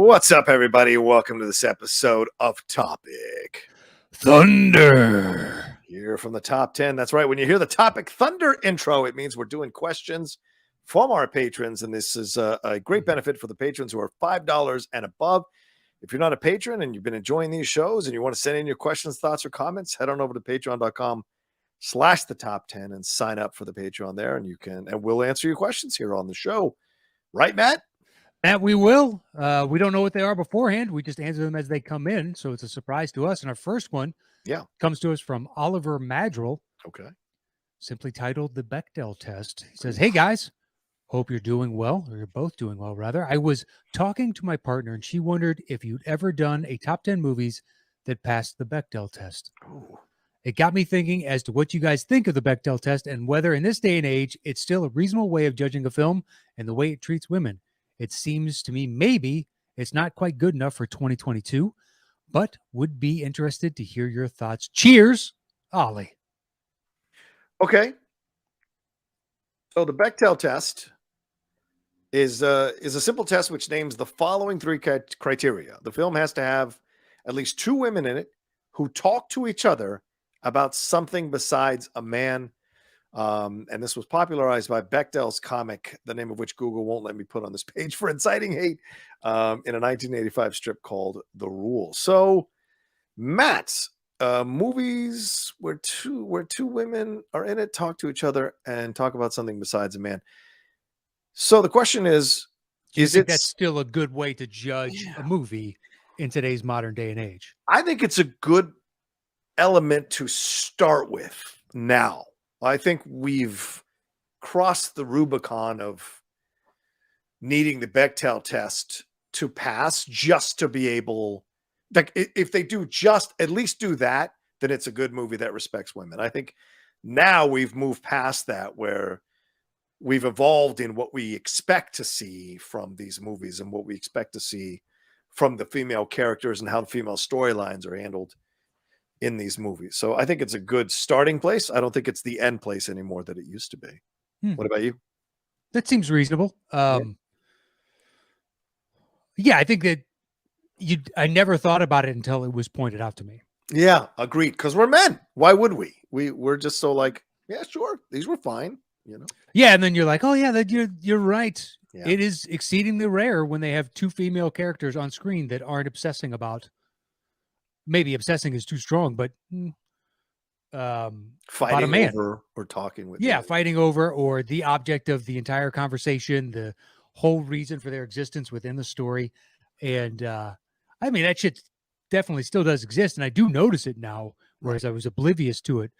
What's up, everybody? Welcome to this episode of Topic Thunder. here from the top 10. That's right. When you hear the Topic Thunder intro, it means we're doing questions from our patrons. And this is a great benefit for the patrons who are $5 and above. If you're not a patron and you've been enjoying these shows and you want to send in your questions, thoughts, or comments, head on over to patreon.com/the top 10 and sign up for the Patreon there. And we'll answer your questions here on the show. Right, Matt? Matt, we will. We don't know what they are beforehand. We just answer them as they come in. So it's a surprise to us. And our first one comes to us from Oliver Madrill. Okay. Simply titled The Bechdel Test. He says, "Hey, guys. Hope you're doing well, or you're both doing well, rather. I was talking to my partner, and she wondered if you'd ever done a top 10 movies that passed the Bechdel test. Ooh. It got me thinking as to what you guys think of the Bechdel test and whether in this day and age, it's still a reasonable way of judging a film and the way it treats women. It seems to me maybe it's not quite good enough for 2022, but would be interested to hear your thoughts. Cheers, Ollie." Okay. So the Bechdel test is a simple test which names the following three criteria. The film has to have at least two women in it who talk to each other about something besides a man. And this was popularized by Bechdel's comic, the name of which Google won't let me put on this page for inciting hate, in a 1985 strip called The Rule. So, Matt, movies where two women are in it, talk to each other, and talk about something besides a man. So the question is that's still a good way to judge a movie in today's modern day and age? I think it's a good element to start with now. I think we've crossed the Rubicon of needing the Bechdel test to pass just to be able, like, if they do just at least do that, then it's a good movie that respects women. I think now we've moved past that, where we've evolved in what we expect to see from these movies and what we expect to see from the female characters and how the female storylines are handled in these movies. So I think it's a good starting place. I don't think it's the end place anymore that it used to be. What about you? That seems reasonable. I think that I never thought about it until it was pointed out to me. Yeah, agreed. Because we're men. Why would we? We're just so like, yeah, sure, these were fine. Yeah, and then you're like, oh yeah, you're right. Yeah. It is exceedingly rare when they have two female characters on screen that aren't obsessing about. Maybe obsessing is too strong, but fighting about a man over or talking with. Yeah, fighting over or the object of the entire conversation, the whole reason for their existence within the story, and I mean that shit definitely still does exist, and I do notice it now, whereas I was oblivious to it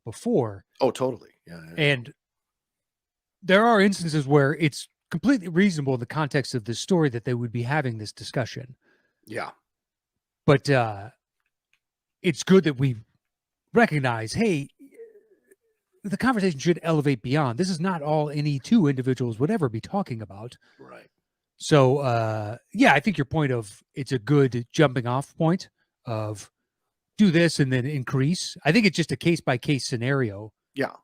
before. Oh, totally. Yeah. And there are instances where it's completely reasonable in the context of the story that they would be having this discussion. Yeah. But it's good that we recognize, hey, the conversation should elevate beyond. This is not all any two individuals would ever be talking about. Right. So, I think your point of it's a good jumping off point of do this and then increase. I think it's just a case-by-case scenario. Yeah.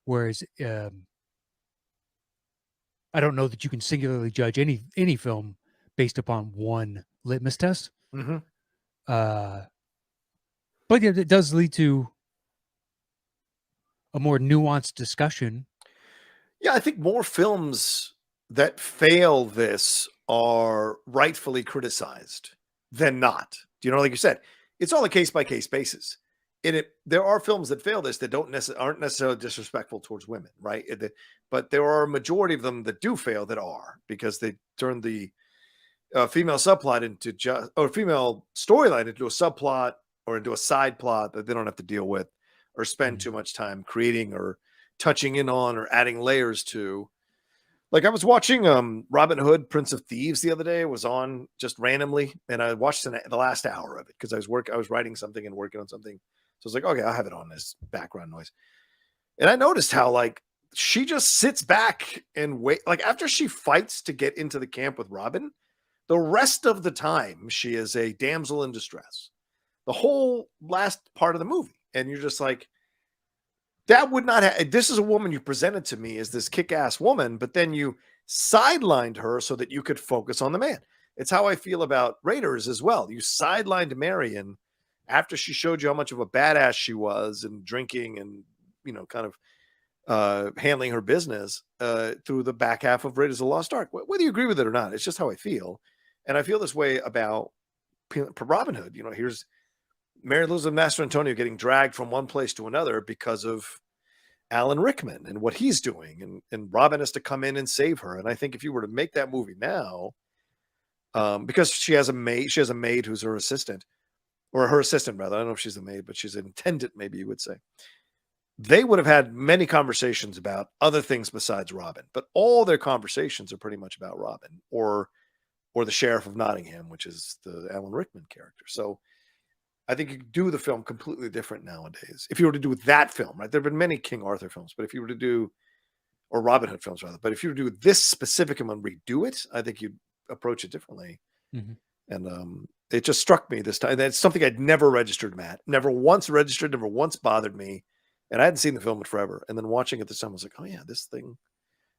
Whereas I don't know that you can singularly judge any film based upon one litmus test. Mm-hmm. But yeah, it does lead to a more nuanced discussion. Yeah, I think more films that fail this are rightfully criticized than not. Like you said, it's all a case-by-case basis. There are films that fail this that aren't necessarily disrespectful towards women, right? But there are a majority of them that do fail that are, because they turn the female subplot into female storyline into a subplot or into a side plot that they don't have to deal with or spend too much time creating or touching in on or adding layers to. Like, I was watching Robin Hood, Prince of Thieves the other day. It was on just randomly, and I watched the last hour of it because I was writing something and working on something. So I was like, okay, I'll have it on as background noise. And I noticed how, like, she just sits back and wait. Like, after she fights to get into the camp with Robin, the rest of the time she is a damsel in distress. The whole last part of the movie. And you're just like, that would not have, this is a woman you presented to me as this kick-ass woman, but then you sidelined her so that you could focus on the man. It's how I feel about Raiders as well. You sidelined Marion after she showed you how much of a badass she was and drinking and, kind of handling her business through the back half of Raiders of the Lost Ark. Whether you agree with it or not, it's just how I feel. And I feel this way about Robin Hood. Here's Mary Elizabeth Mastrantonio getting dragged from one place to another because of Alan Rickman and what he's doing. And Robin has to come in and save her. And I think if you were to make that movie now, because she has a maid who's her assistant, or her assistant rather. I don't know if she's a maid, but she's an attendant, maybe you would say. They would have had many conversations about other things besides Robin, but all their conversations are pretty much about Robin or the Sheriff of Nottingham, which is the Alan Rickman character. So I think you could do the film completely different nowadays. If you were to do that film, right? There have been many King Arthur films, but if you were to do, or Robin Hood films rather, but if you were to do this specific one, redo it, I think you'd approach it differently. Mm-hmm. And it just struck me this time. That's something I'd never registered, Matt. Never once registered, never once bothered me. And I hadn't seen the film in forever. And then watching it this time, I was like, oh yeah, this thing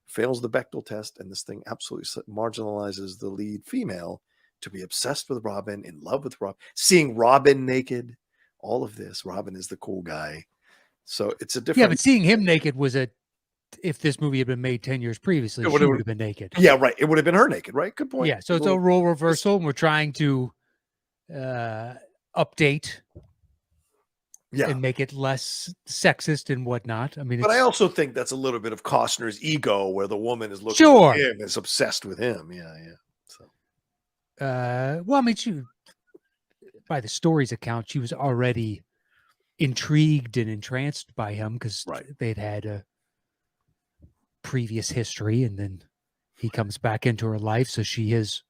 fails the Bechdel test. And this thing absolutely marginalizes the lead female to be obsessed with Robin, in love with Robin, seeing Robin naked, all of this. Robin is the cool guy. So it's a different. Yeah, but seeing him naked was if this movie had been made 10 years previously, she would have been naked. Yeah, right. It would have been her naked, right? Good point. Yeah, so it's a role reversal, and we're trying to update and make it less sexist and whatnot. I mean, but I also think that's a little bit of Costner's ego, where the woman is looking sure. at him, is obsessed with him. Yeah. So, well, I mean, she, by the story's account, she was already intrigued and entranced by him because they'd had a previous history, and then he comes back into her life. So she has,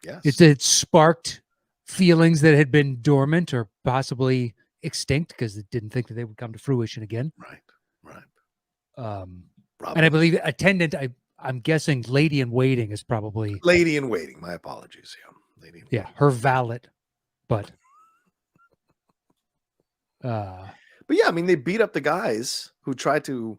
it sparked feelings that had been dormant or possibly extinct because they didn't think that they would come to fruition again. Right. And I believe attendant, I'm guessing Lady in Waiting is probably Lady in Waiting. My apologies. Yeah, her valet, but yeah, I mean, they beat up the guys who tried to,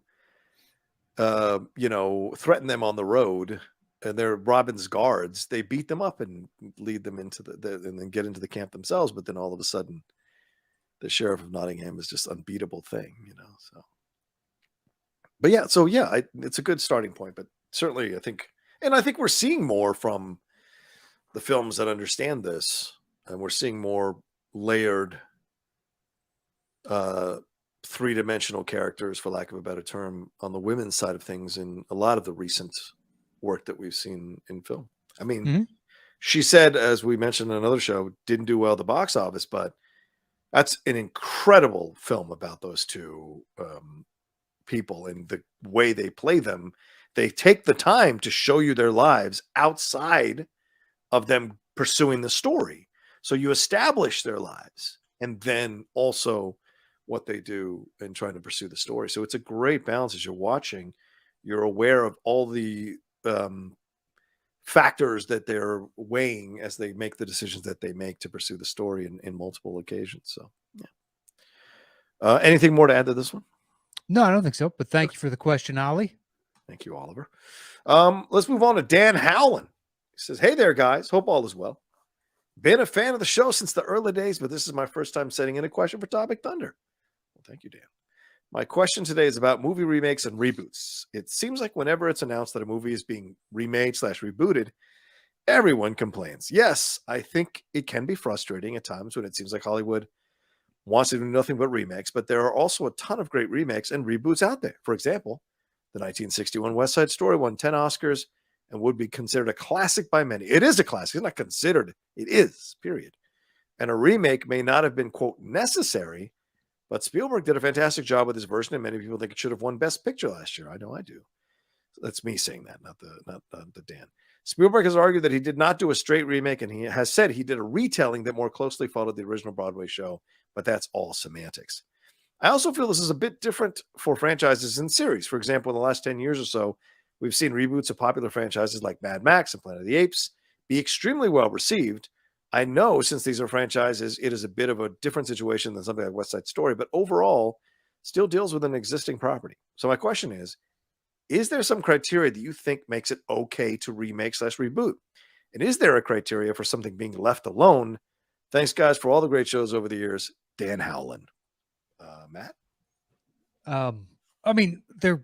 threaten them on the road, and they're Robin's guards. They beat them up and lead them into and then get into the camp themselves. But then all of a sudden, the Sheriff of Nottingham is just unbeatable thing, so. But yeah, it's a good starting point, but certainly I think we're seeing more from the films that understand this, and we're seeing more layered, three-dimensional characters, for lack of a better term, on the women's side of things in a lot of the recent work that we've seen in film. I mean, she said, as we mentioned in another show, didn't do well at the box office, but that's an incredible film about those two people and the way they play them. They take the time to show you their lives outside of them pursuing the story. So you establish their lives and then also what they do in trying to pursue the story. So it's a great balance as you're watching. You're aware of all the factors that they're weighing as they make the decisions that they make to pursue the story in multiple occasions. So, yeah. Anything more to add to this one? No, I don't think so. But thank you for the question, Ollie. Thank you, Oliver. Let's move on to Dan Howland. He says, hey there, guys. Hope all is well. Been a fan of the show since the early days, but this is my first time sending in a question for Topic Thunder. Well, thank you, Dan. My question today is about movie remakes and reboots. It seems like whenever it's announced that a movie is being remade/rebooted, everyone complains. Yes, I think it can be frustrating at times when it seems like Hollywood wants to do nothing but remakes, but there are also a ton of great remakes and reboots out there. For example, the 1961 West Side Story won 10 Oscars and would be considered a classic by many. It is a classic. It's not considered. It is, period. And a remake may not have been, quote, necessary, but Spielberg did a fantastic job with his version, and many people think it should have won Best Picture last year. I know I do. That's me saying that, not the Dan. Spielberg has argued that he did not do a straight remake, and he has said he did a retelling that more closely followed the original Broadway show, but that's all semantics. I also feel this is a bit different for franchises and series. For example, in the last 10 years or so, we've seen reboots of popular franchises like Mad Max and Planet of the Apes be extremely well received. I know since these are franchises, it is a bit of a different situation than something like West Side Story, but overall still deals with an existing property. So my question is there some criteria that you think makes it okay to remake/reboot? And is there a criteria for something being left alone? Thanks, guys, for all the great shows over the years. Dan Howland. Matt? I mean, there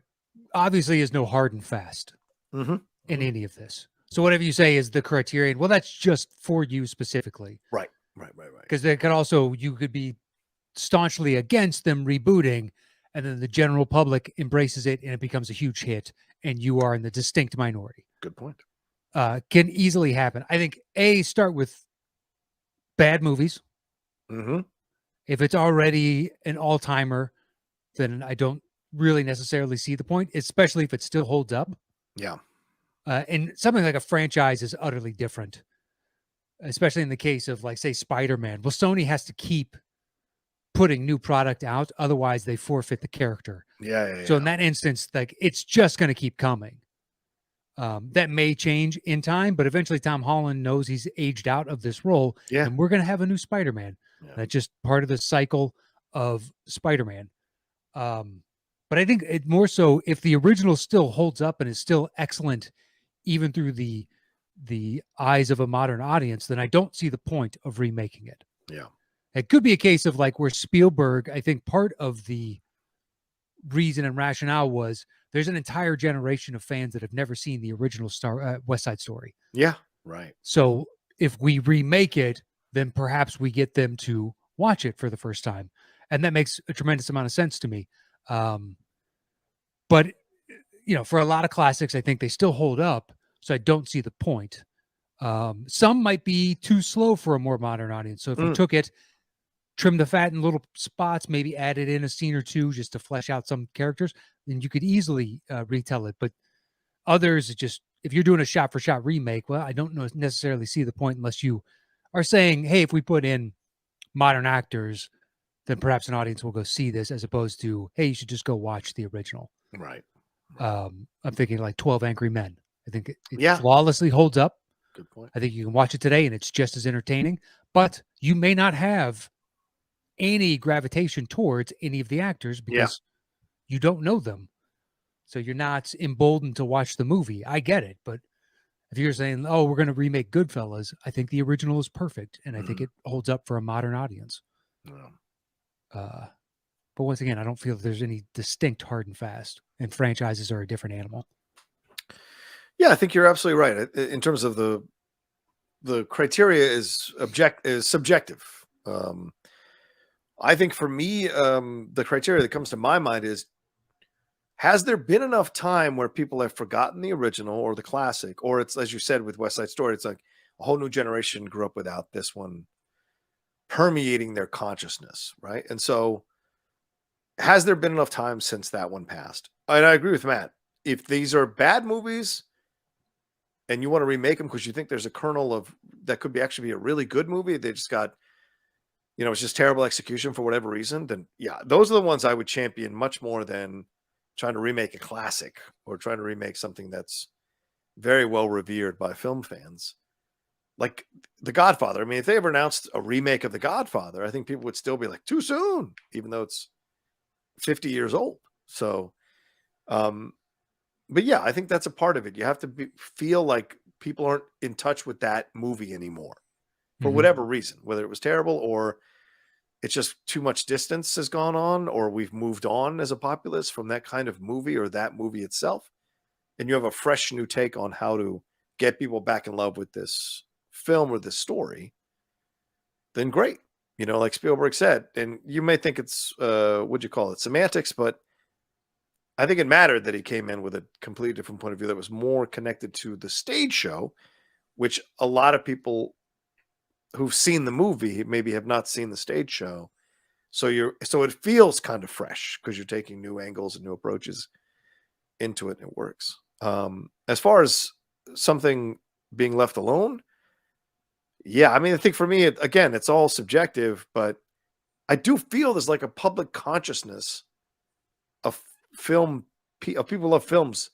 obviously is no hard and fast Mm-hmm. in any of this. So whatever you say is the criterion. Well, that's just for you specifically. Right. Because there could also, you could be staunchly against them rebooting, and then the general public embraces it and it becomes a huge hit, and you are in the distinct minority. Good point. Can easily happen. I think start with bad movies. Mm-hmm. If it's already an all-timer, then I don't really necessarily see the point, especially if it still holds up. Yeah. And something like a franchise is utterly different, especially in the case of, like, say, Spider-Man. Well, Sony has to keep putting new product out, otherwise they forfeit the character. Yeah. So in that instance, like, it's just going to keep coming. That may change in time, but eventually Tom Holland knows he's aged out of this role, Yeah. and we're going to have a new Spider-Man. Yeah. That's just part of the cycle of Spider-Man. But I think it more so, if the original still holds up and is still excellent, even through the eyes of a modern audience, then I don't see the point of remaking it. Yeah. It could be a case of, like, where Spielberg, I think part of the reason and rationale was there's an entire generation of fans that have never seen the original West Side Story. Yeah. Right. So if we remake it, then perhaps we get them to watch it for the first time. And that makes a tremendous amount of sense to me. But, you know, for a lot of classics, I think they still hold up. So I don't see the point. Some might be too slow for a more modern audience. So if we took it, trim the fat in little spots, maybe added in a scene or two just to flesh out some characters, then you could easily retell it. But others, just, if you're doing a shot for shot remake, well, I don't necessarily see the point unless you are saying, hey, if we put in modern actors, then perhaps an audience will go see this, as opposed to, hey, you should just go watch the original. Right. I'm thinking like 12 Angry Men. I think it Yeah. flawlessly holds up. Good point. I think you can watch it today and it's just as entertaining, but you may not have any gravitation towards any of the actors because you don't know them. So you're not emboldened to watch the movie. I get it. But if you're saying, oh, we're going to remake Goodfellas, I think the original is perfect. And I think it holds up for a modern audience. Yeah. But once again, I don't feel that there's any distinct hard and fast, and franchises are a different animal. Yeah, I think you're absolutely right. In terms of the criteria is subjective. I think for me, the criteria that comes to my mind is, has there been enough time where people have forgotten the original or the classic, or it's, as you said, with West Side Story, it's like a whole new generation grew up without this one permeating their consciousness, right? And so has there been enough time since that one passed? And I agree with Matt. If these are bad movies and you want to remake them because you think there's a kernel of that could be actually be a really good movie, they just got, you know, it's just terrible execution for whatever reason, then yeah, those are the ones I would champion much more than trying to remake a classic or trying to remake something that's very well revered by film fans. Like The Godfather. I mean, if they ever announced a remake of The Godfather, I think people would still be like, too soon, even though it's 50 years old. So, but yeah, I think that's a part of it. You have to feel like people aren't in touch with that movie anymore for whatever reason, whether it was terrible or it's just too much distance has gone on, or we've moved on as a populace from that kind of movie or that movie itself. And you have a fresh new take on how to get people back in love with this film or this story, then great. You know, like Spielberg said, and you may think it's, what'd you call it, semantics, but I think it mattered that he came in with a completely different point of view that was more connected to the stage show, which a lot of people who've seen the movie maybe have not seen the stage show. So it feels kind of fresh because you're taking new angles and new approaches into it, and it works. As far as something being left alone, yeah, I mean, I think for me, again, it's all subjective, but I do feel there's like a public consciousness of film, of people who love films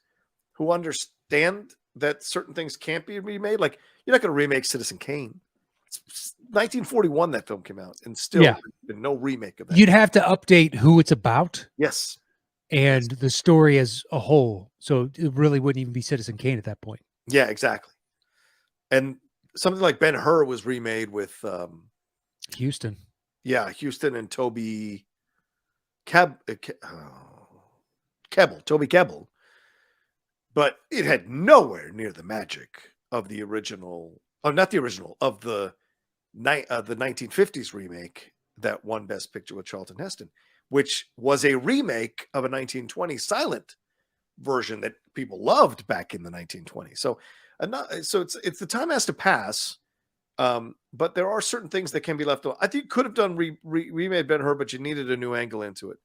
who understand that certain things can't be remade. Like, you're not going to remake Citizen Kane. It's 1941 that film came out, and still there's been no remake of that. You'd have to update who it's about. Yes. And the story as a whole. So it really wouldn't even be Citizen Kane at that point. Yeah, exactly. And something like Ben-Hur was remade with Houston. Houston and Toby Toby Kebbell, but it had nowhere near the magic of the original. Oh, not the original, of the 1950s remake that won Best Picture with Charlton Heston, which was a remake of a 1920s silent version that people loved back in the 1920s. So, it's the time has to pass. But there are certain things that can be left on. I think you could have done remade Ben-Hur, but you needed a new angle into it.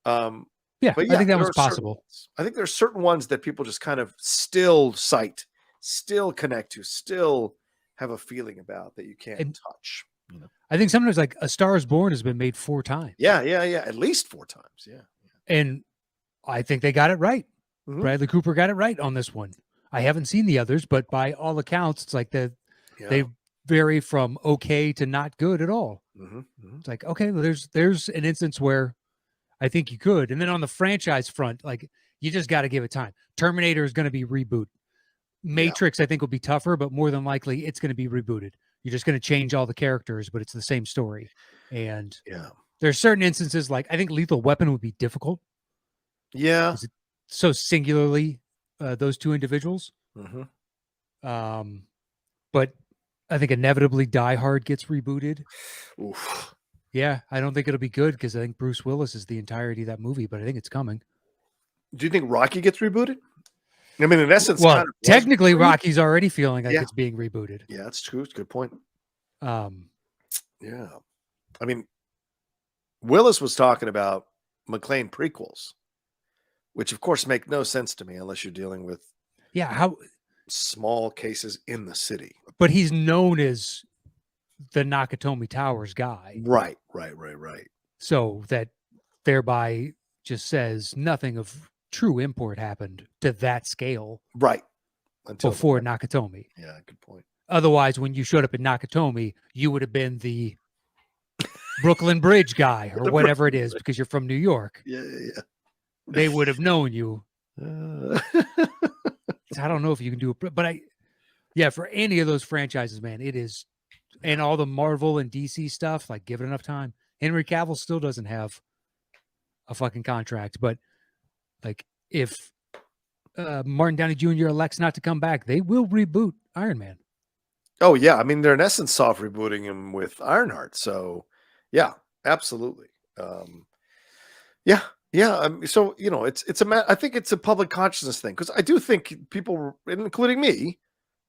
Yeah, But I think that there was are certain possible. ones. I think there's certain ones that people just kind of still cite, still connect to, still have a feeling about that you can't And- touch. You know? I think sometimes like A Star is Born has been made 4 times. Yeah. At least 4 times. Yeah. And I think they got it right. Mhm. Bradley Cooper got it right on this one. I haven't seen the others, but by all accounts, it's like they vary from okay to not good at all. It's like, okay, well, there's an instance where I think you could. And then on the franchise front, like you just got to give it time. Terminator is going to be reboot. Matrix, I think, will be tougher, but more than likely it's going to be rebooted. You're just going to change all the characters, but it's the same story. And there's certain instances like I think Lethal Weapon would be difficult. Yeah. So singularly, those 2 individuals. But I think inevitably Die Hard gets rebooted. Oof. Yeah, I don't think it'll be good because I think Bruce Willis is the entirety of that movie, but I think it's coming. Do you think Rocky gets rebooted? I mean, in essence, well, technically, Rocky's already feeling like it's being rebooted. Yeah, that's true. It's a good point. Yeah. I mean, Willis was talking about McClane prequels, which of course make no sense to me unless you're dealing with how small cases in the city. But he's known as the Nakatomi Towers guy. Right. So that thereby just says nothing of true import happened to that scale. Right. Before Nakatomi. Yeah, good point. Otherwise, when you showed up at Nakatomi, you would have been the Brooklyn Bridge guy or whatever it is because you're from New York. Yeah. They would have known you. I don't know if you can do it, but for any of those franchises, man, it is, and all the Marvel and DC stuff, like give it enough time. Henry Cavill still doesn't have a fucking contract, but like if Martin Downey Jr. elects not to come back, they will reboot Iron Man. Oh yeah, I mean they're in essence soft rebooting him with Ironheart, so yeah, absolutely. So I think it's a public consciousness thing because I do think people, including me,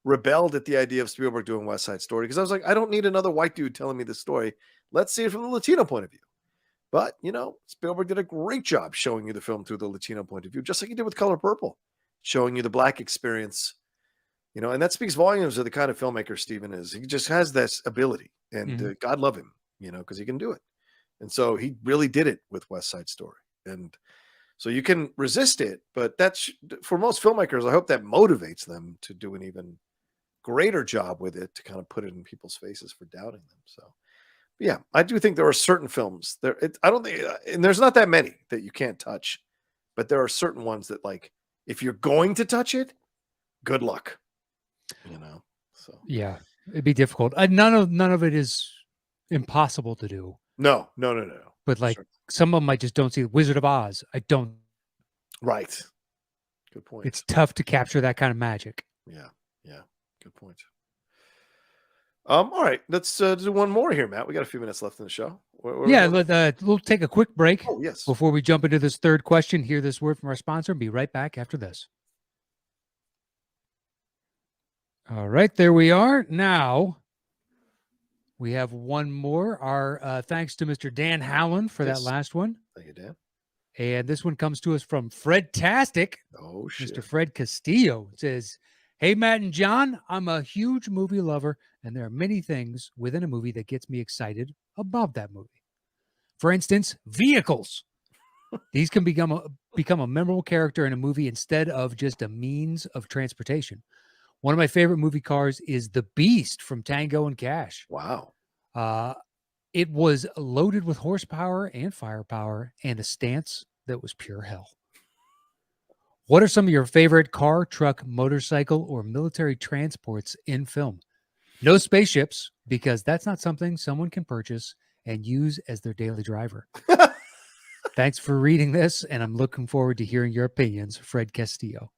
rebelled at the idea of Spielberg doing West Side Story because I was like, I don't need another white dude telling me the story. Let's see it from the Latino point of view. But Spielberg did a great job showing you the film through the Latino point of view, just like he did with Color Purple, showing you the Black experience. And that speaks volumes of the kind of filmmaker Steven is. He just has this ability, and God love him, because he can do it. And so he really did it with West Side Story. And so you can resist it, but that's for most filmmakers. I hope that motivates them to do an even greater job with it, to kind of put it in people's faces for doubting them. So, yeah, I do think there are certain films there. I don't think, and there's not that many that you can't touch, but there are certain ones that, like, if you're going to touch it, good luck. So yeah, it'd be difficult. None of it is impossible to do. No. But like some of them, I just don't see. Wizard of Oz, I don't. Right. Good point. It's tough to capture that kind of magic. Yeah. Good point. All right, let's do one more here, Matt. We got a few minutes left in the show. We'll take a quick break. Oh, yes. Before we jump into this third question, hear this word from our sponsor and be right back after this. All right, there we are. Now we have one more. Our thanks to Mr. Dan Howland for that last one. Thank you, Dan. And this one comes to us from Fred Tastic. Oh, shit. Mr. Fred Castillo. It says, "Hey, Matt and John, I'm a huge movie lover, and there are many things within a movie that gets me excited about that movie. For instance, vehicles. These can become a memorable character in a movie instead of just a means of transportation. One of my favorite movie cars is the Beast from Tango and Cash. Wow. It was loaded with horsepower and firepower and a stance that was pure hell. What are some of your favorite car, truck, motorcycle, or military transports in film? No spaceships, because that's not something someone can purchase and use as their daily driver. Thanks for reading this, and I'm looking forward to hearing your opinions, Fred Castillo.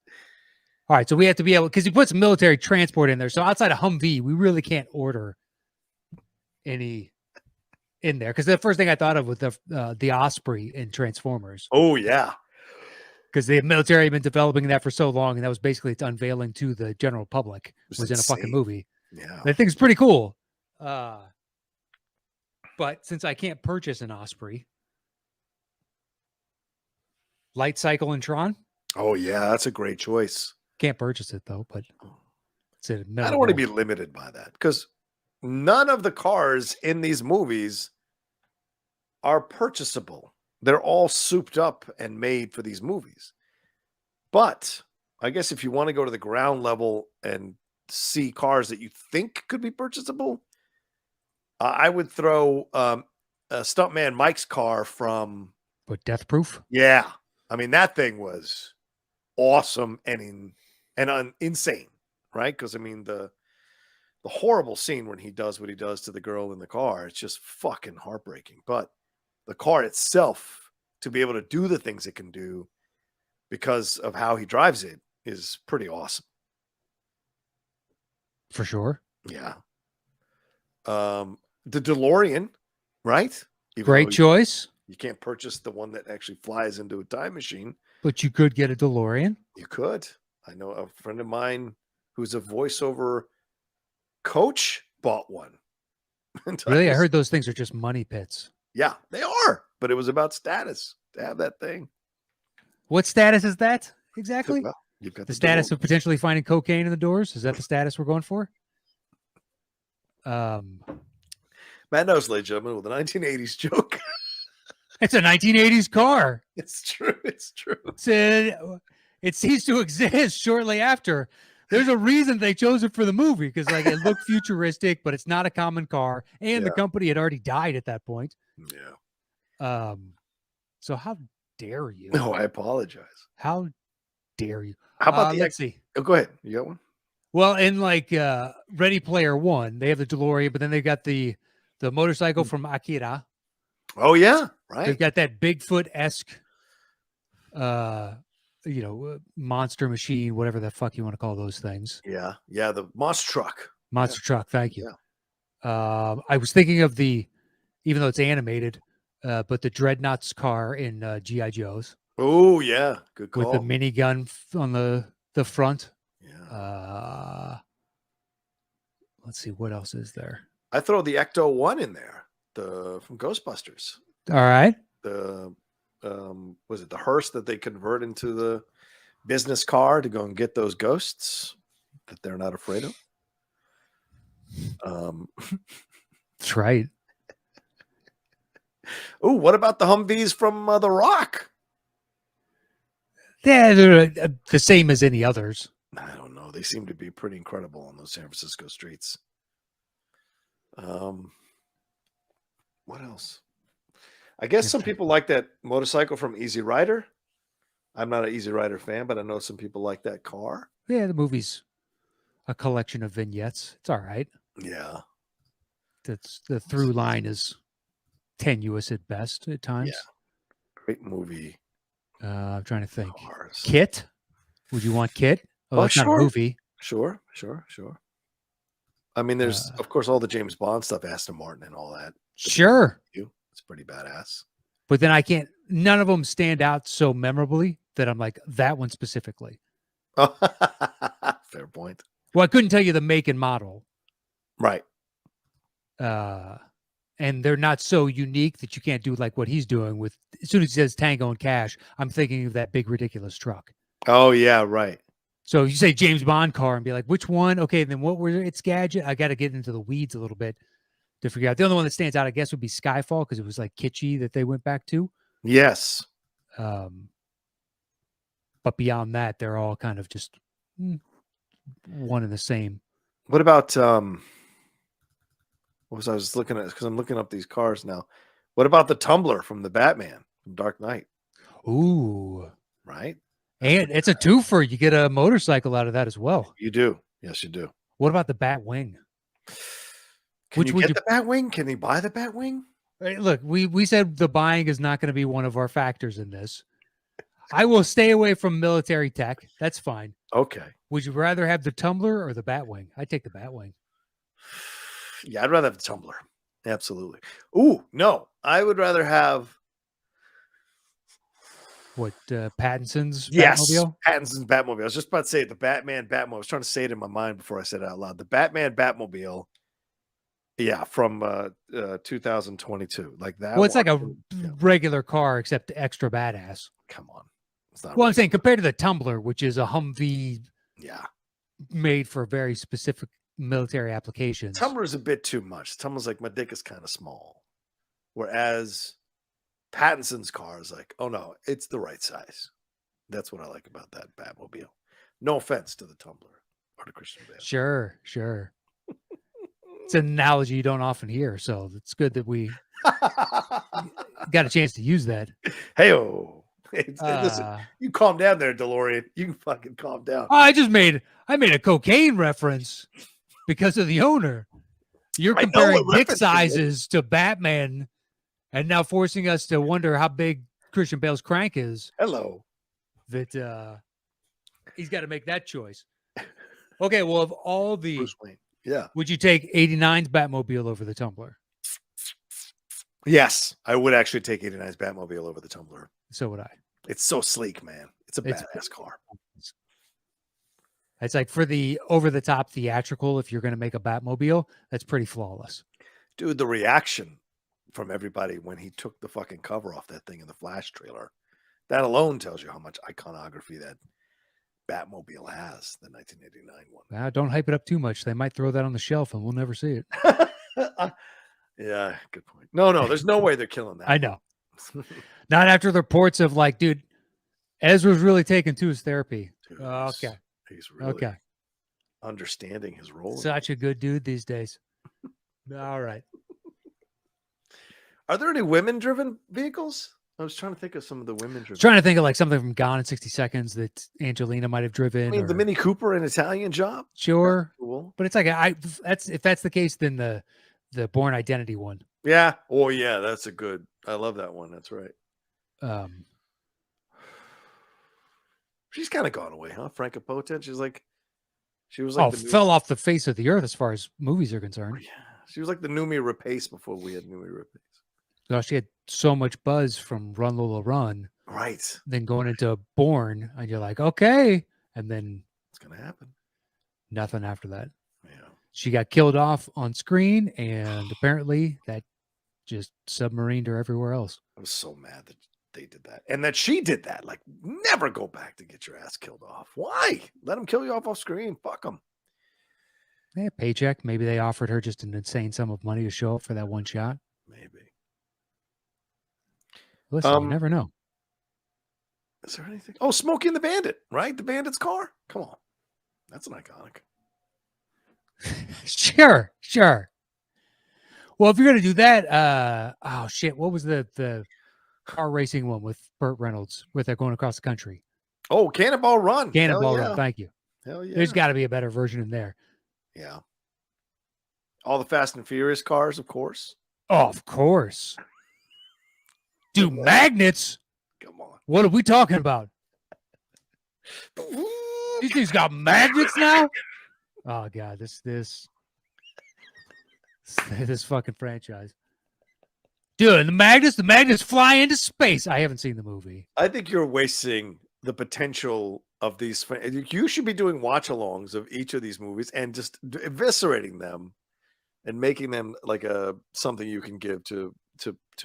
All right, so we have to be able, because he puts military transport in there. So outside of Humvee, we really can't order any in there. Because the first thing I thought of was the Osprey in Transformers. Oh, yeah. Because the military had been developing that for so long, and that was basically its unveiling to the general public. It Was in a fucking insane. movie. Yeah. That thing's pretty cool. But since I can't purchase an Osprey, Light Cycle and Tron, Oh, yeah. That's a great choice. can't purchase it though. But it's a I don't want to be limited by that because none of the cars in these movies are purchasable. They're all souped up and made for these movies. But I guess if you want to go to the ground level and see cars that you think could be purchasable, I would throw Stuntman Mike's car from. But Death Proof. Yeah, I mean that thing was awesome and insane, right? Because I mean the horrible scene when he does what he does to the girl in the car, it's just fucking heartbreaking. But the car itself, to be able to do the things it can do because of how he drives it, is pretty awesome. For sure. Yeah. The DeLorean, right? Even Great though choice. You can't purchase the one that actually flies into a time machine. But you could get a DeLorean. You could. I know a friend of mine who's a voiceover coach bought one. Really? I heard those things are just money pits. Yeah, they are. But it was about status to have that thing. What status is that exactly? Well, you've got The status of potentially finding cocaine in the doors? Is that the status we're going for? Matt knows, ladies and gentlemen, with a 1980s joke. It's a 1980s car. It's true. It's true. It ceased to exist shortly after. There's a reason they chose it for the movie because like it looked futuristic, but it's not a common car, and the company had already died at that point. Yeah. So how dare you? No, I apologize. How dare you? How about let's see. Oh, go ahead. You got one? Well, in like Ready Player One, they have the DeLorean, but then they've got the motorcycle from Akira. Oh yeah, right. They've got that Bigfoot-esque, monster machine, whatever the fuck you want to call those things. Yeah, the monster truck. Monster truck. Thank you. Yeah. I was thinking of even though it's animated, but the Dreadnoughts car in G.I. Joe's. Oh yeah, good call. With the minigun on the front. Yeah. Let's see what else is there. I throw the Ecto One in there. From Ghostbusters. All right. Was it the hearse that they convert into the business car to go and get those ghosts that they're not afraid of? That's right. Oh, what about the Humvees from The Rock? Yeah, they're the same as any others. I don't know. They seem to be pretty incredible on those San Francisco streets. What else? I guess some people like that motorcycle from Easy Rider. I'm not an Easy Rider fan, but I know some people like that car. Yeah, the movie's a collection of vignettes. It's all right. Yeah. That's the through line is tenuous at best at times. Yeah. Great movie. I'm trying to think. Cars. Kit? Would you want Kit? Oh, that's sure. not a movie. Sure. I mean, there's of course all the James Bond stuff, Aston Martin and all that. Sure. It's pretty badass. But then none of them stand out so memorably that I'm like, that one specifically. Fair point. Well, I couldn't tell you the make and model. Right. And they're not so unique that you can't do like what he's doing with, as soon as he says Tango and Cash, I'm thinking of that big, ridiculous truck. Oh, yeah, right. So you say James Bond car and be like, which one? Okay, then what were its gadget? I got to get into the weeds a little bit to figure out. The only one that stands out, I guess, would be Skyfall because it was like kitschy that they went back to. Yes. But beyond that, they're all kind of just one and the same. What about what was I was looking at? Because I'm looking up these cars now. What about the Tumbler from the Batman from Dark Knight? Ooh, right. And it's a twofer. You get a motorcycle out of that as well. You do. Yes, you do. What about the Batwing? Can Which you would get the Batwing? Can he buy the Batwing? Hey, look, we said the buying is not going to be one of our factors in this. I will stay away from military tech. That's fine. Okay. Would you rather have the Tumbler or the Batwing? I take the Batwing. Yeah, I'd rather have the Tumbler. Absolutely. Ooh, no. I would rather have What Pattinson's yes, Batmobile? Pattinson's Batmobile. I was just about to say it, the Batman Batmobile. I was trying to say it in my mind before I said it out loud. The Batman Batmobile. Yeah, from 2022. Like that. Well, it's like a one. Yeah, regular car except extra badass. come on. It's not Well, I'm right. saying compared to the Tumbler, which is a Humvee Yeah. made for very specific military applications. Tumbler's a bit too much. Tumbler's like my dick is kind of small. Whereas Pattinson's car is like, oh no, it's the right size. That's what I like about that Batmobile. No offense to the Tumbler or to Christian Bale. Sure. It's an analogy you don't often hear, so it's good that we got a chance to use that. Hey-oh. Listen, Uh, you calm down there, DeLorean. You can fucking calm down. I made a cocaine reference because of the owner. You're I know comparing what dick reference it is. sizes to Batman and now forcing us to wonder how big Christian Bale's crank is. Hello. That he's got to make that choice. Okay, well, of all the Bruce Wayne. Yeah. would you take 89's Batmobile over the Tumbler? Yes, I would actually take 89's Batmobile over the Tumbler. So would I. It's so sleek, man. It's a It's- badass car. It's like for the over-the-top theatrical, if you're going to make a Batmobile, that's pretty flawless. Dude, the reaction from everybody when he took the fucking cover off that thing in the Flash trailer, that alone tells you how much iconography that Batmobile has, the 1989 one. Now, don't hype it up too much. They might throw that on the shelf and we'll never see it. Yeah, good point. No, there's no way they're killing that. I know. Not after the reports of like, dude, Ezra's really taken to his therapy. Dude, Okay. He's really Okay. understanding his role. Such a good dude these days. All right. Are there any women-driven vehicles? I was trying to think of some of the women-driven. Trying to think of like something from Gone in 60 Seconds that Angelina might have driven. I mean, the or- Mini Cooper, an Italian job. Sure. Cool. But it's like if that's the case, then the Born Identity one. Yeah. Oh, yeah. That's a good. I love that one. That's right. She's kind of gone away, huh? Franca Potente. She was like the new, fell off the face of the earth as far as movies are concerned. yeah. She was like the Numi Rapace before we had Numi Rapace. So she had so much buzz from Run Lola Run, Right. then going into Born, and you're like, okay, and then It's gonna happen. nothing after that. Yeah. She got killed off on screen, and apparently that just submarined her everywhere else. I was so mad that they did that and that she did that. Like, never go back to get your ass killed off. Why? Let them kill you off screen. Fuck them. Yeah, paycheck. Maybe they offered her just an insane sum of money to show up for that one shot. Maybe. Listen, you never know. Is there anything? Oh, Smokey and the Bandit, right? The Bandit's car. Come on. That's an iconic. Sure. Well, if you're gonna do that, oh shit, what was the car racing one with Burt Reynolds with that going across the country? Oh, Cannonball Run. Cannonball Hell yeah. Run. Thank you. Hell yeah. There's got to be a better version in there. Yeah. All the Fast and Furious cars, of course. Oh, of course. Dude, magnets. Come on. What are we talking about? These things got magnets now. Oh god, this fucking franchise. Dude, the magnets fly into space. I haven't seen the movie. I think you're wasting the potential of these. You should be doing watch-alongs of each of these movies and just eviscerating them and making them like something you can give to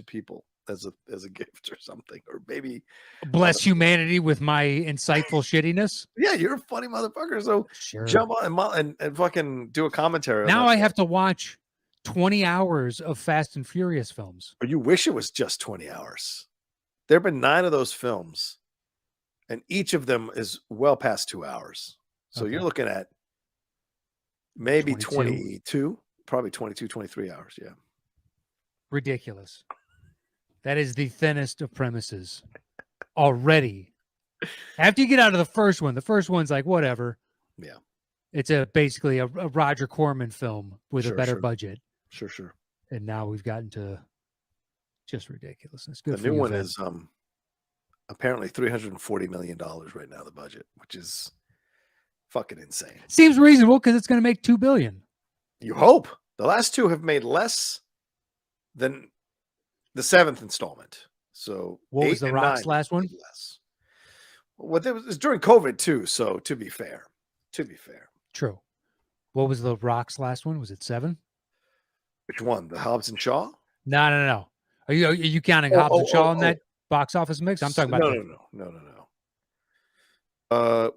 people as a gift or something, or maybe Bless humanity with my insightful shittiness. Yeah, you're a funny motherfucker. So Sure. jump on and fucking do a commentary. Now I have to watch 20 hours of Fast and Furious films. Or you wish it was just 20 hours. There have been 9 of those films, and each of them is well past 2 hours. So Okay. you're looking at maybe 22? 22, probably 22, 23 hours. Yeah. Ridiculous. That is the thinnest of premises already. After you get out of the first one's like, whatever. Yeah. It's basically a Roger Corman film with a Sure, better sure. budget. Sure. And now we've gotten to just ridiculousness. The Good for new you, one Vin. is apparently $340 million right now, the budget, which is fucking insane. Seems reasonable because it's going to make $2 billion. You hope. The last two have made less than the seventh installment. So What was 8 The and Rock's 9 last one? made less. Well, it was during COVID too. So to be fair, True. What was The Rock's last one? Was it 7? which one? The Hobbs and Shaw? No. Are you counting Hobbs and Shaw in that box office mix? I'm talking about No.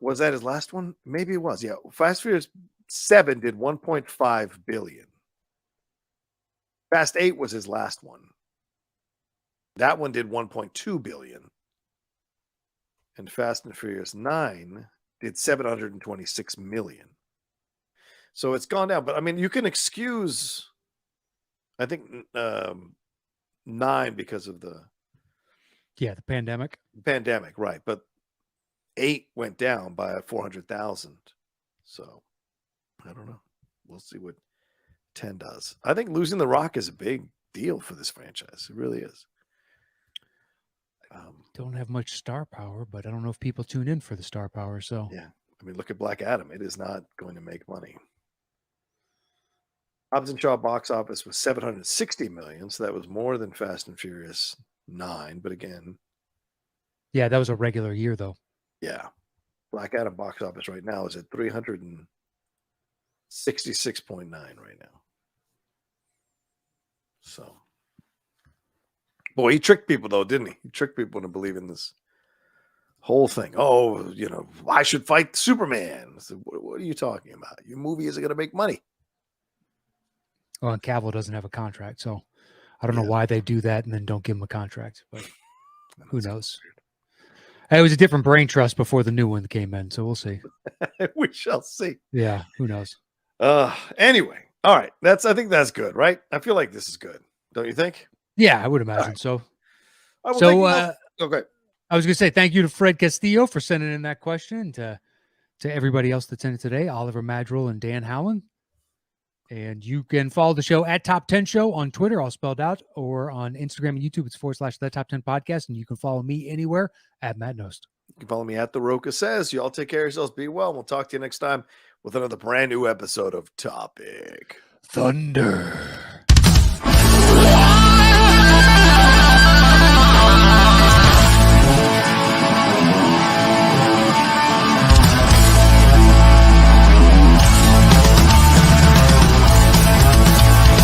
Was that his last one? Maybe it was. Yeah. Fast and Furious 7 did 1.5 billion. Fast 8 was his last one. That one did 1.2 billion. And Fast and Furious 9 did 726 million. So it's gone down. But I mean, you can excuse, I think, 9 because of the the pandemic. pandemic, right? But 8 went down by 400,000. So I don't know. We'll see what 10 does. I think losing The Rock is a big deal for this franchise. It really is. Don't have much star power, but I don't know if people tune in for the star power. So Yeah. I mean, look at Black Adam. It is not going to make money. Hobbs and Shaw box office was 760 million. So that was more than Fast and Furious 9. But again, yeah, that was a regular year though. yeah. Black Adam box office right now is at 366.9 right now. So, boy, he tricked people though, didn't he? He tricked people into believing this whole thing. Oh, I should fight Superman. So what are you talking about? Your movie isn't going to make money. Well, and Cavill doesn't have a contract, so I don't know why they do that and then don't give him a contract. But who knows? It was a different brain trust before the new one came in, so we'll see. We shall see. Yeah, who knows? Anyway, all right. I think that's good, right? I feel like this is good. Don't you think? Yeah, I would imagine right. so. Right, So, okay. I was going to say thank you to Fred Castillo for sending in that question, to everybody else that sent it today, Oliver Madrill and Dan Howland. And you can follow the show at Top 10 Show on Twitter, all spelled out, or on Instagram and YouTube. It's /The Top 10 Podcast. And you can follow me anywhere at Matt Nost. You can follow me at The Roca Says. You all take care of yourselves. Be well. We'll talk to you next time with another brand new episode of Topic Thunder.